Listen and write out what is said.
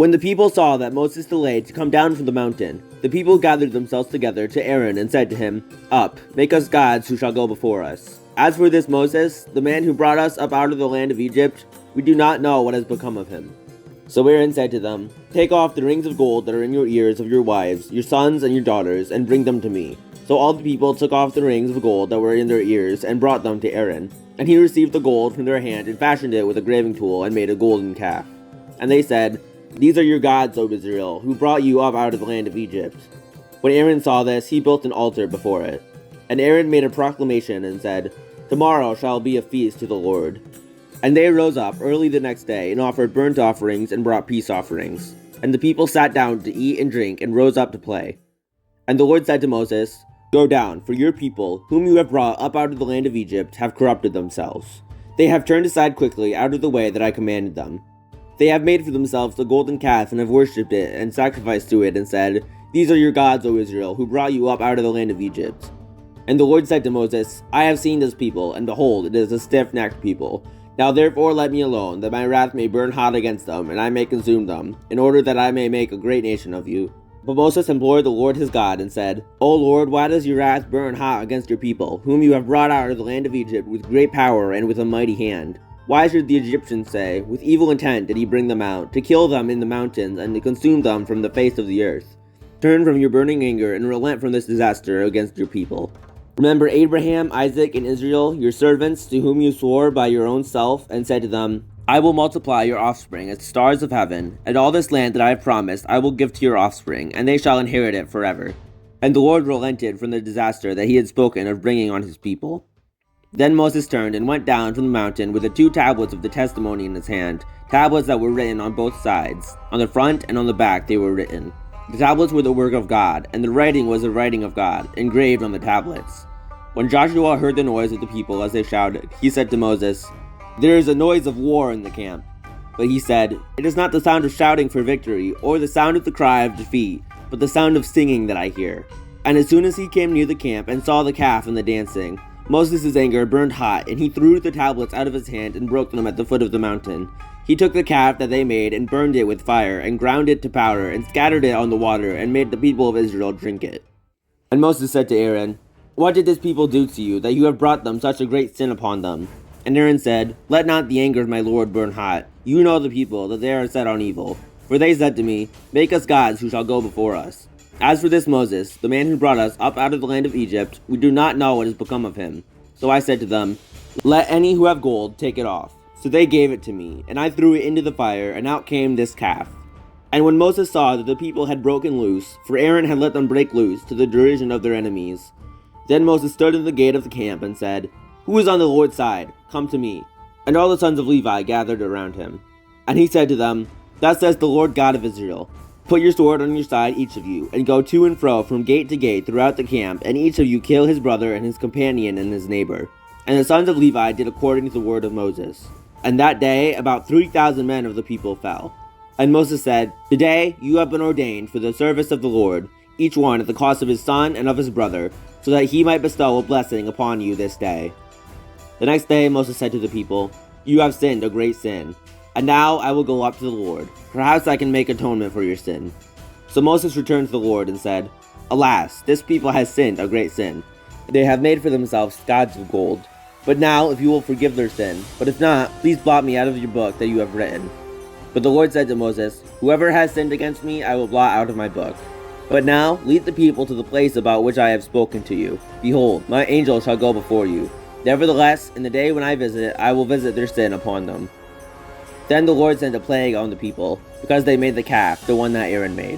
When the people saw that Moses delayed to come down from the mountain, the people gathered themselves together to Aaron and said to him, "Up, make us gods who shall go before us. As for this Moses, the man who brought us up out of the land of Egypt, we do not know what has become of him." So Aaron said to them, "Take off the rings of gold that are in your ears of your wives, your sons, and your daughters, and bring them to me." So all the people took off the rings of gold that were in their ears and brought them to Aaron. And he received the gold from their hand and fashioned it with a graving tool and made a golden calf. And they said, "These are your gods, O Israel, who brought you up out of the land of Egypt." When Aaron saw this, he built an altar before it. And Aaron made a proclamation and said, "Tomorrow shall be a feast to the Lord." And they rose up early the next day and offered burnt offerings and brought peace offerings. And the people sat down to eat and drink and rose up to play. And the Lord said to Moses, "Go down, for your people, whom you have brought up out of the land of Egypt, have corrupted themselves. They have turned aside quickly out of the way that I commanded them. They have made for themselves a golden calf and have worshipped it and sacrificed to it and said, 'These are your gods, O Israel, who brought you up out of the land of Egypt.'" And the Lord said to Moses, "I have seen this people, and behold, it is a stiff-necked people. Now therefore let me alone, that my wrath may burn hot against them, and I may consume them, in order that I may make a great nation of you." But Moses implored the Lord his God and said, "O Lord, why does your wrath burn hot against your people, whom you have brought out of the land of Egypt with great power and with a mighty hand? Why should the Egyptians say, 'With evil intent did he bring them out, to kill them in the mountains and to consume them from the face of the earth'? Turn from your burning anger and relent from this disaster against your people. Remember Abraham, Isaac, and Israel, your servants, to whom you swore by your own self, and said to them, 'I will multiply your offspring as the stars of heaven, and all this land that I have promised I will give to your offspring, and they shall inherit it forever.' And the Lord relented from the disaster that he had spoken of bringing on his people. Then Moses turned and went down from the mountain with the 2 tablets of the testimony in his hand, tablets that were written on both sides. On the front and on the back they were written. The tablets were the work of God, and the writing was the writing of God, engraved on the tablets. When Joshua heard the noise of the people as they shouted, he said to Moses, "There is a noise of war in the camp." But he said, "It is not the sound of shouting for victory, or the sound of the cry of defeat, but the sound of singing that I hear." And as soon as he came near the camp and saw the calf and the dancing, Moses' anger burned hot, and he threw the tablets out of his hand and broke them at the foot of the mountain. He took the calf that they made and burned it with fire, and ground it to powder, and scattered it on the water, and made the people of Israel drink it. And Moses said to Aaron, "What did this people do to you, that you have brought them such a great sin upon them?" And Aaron said, "Let not the anger of my Lord burn hot. You know the people, that they are set on evil. For they said to me, 'Make us gods who shall go before us.' As for this Moses, the man who brought us up out of the land of Egypt, we do not know what has become of him. So I said to them, 'Let any who have gold take it off.' So they gave it to me, and I threw it into the fire, and out came this calf." And when Moses saw that the people had broken loose, for Aaron had let them break loose to the derision of their enemies, then Moses stood in the gate of the camp and said, "Who is on the Lord's side? Come to me." And all the sons of Levi gathered around him. And he said to them, "Thus says the Lord God of Israel, put your sword on your side, each of you, and go to and fro from gate to gate throughout the camp, and each of you kill his brother and his companion and his neighbor." And the sons of Levi did according to the word of Moses. And that day about 3,000 men of the people fell. And Moses said, "Today you have been ordained for the service of the Lord, each one at the cost of his son and of his brother, so that he might bestow a blessing upon you this day." The next day Moses said to the people, "You have sinned a great sin. And now I will go up to the Lord. Perhaps I can make atonement for your sin." So Moses returned to the Lord and said, "Alas, this people has sinned a great sin. They have made for themselves gods of gold. But now, if you will forgive their sin, but if not, please blot me out of your book that you have written." But the Lord said to Moses, "Whoever has sinned against me, I will blot out of my book. But now, lead the people to the place about which I have spoken to you. Behold, my angel shall go before you. Nevertheless, in the day when I visit, I will visit their sin upon them." Then the Lord sent a plague on the people, because they made the calf, the one that Aaron made.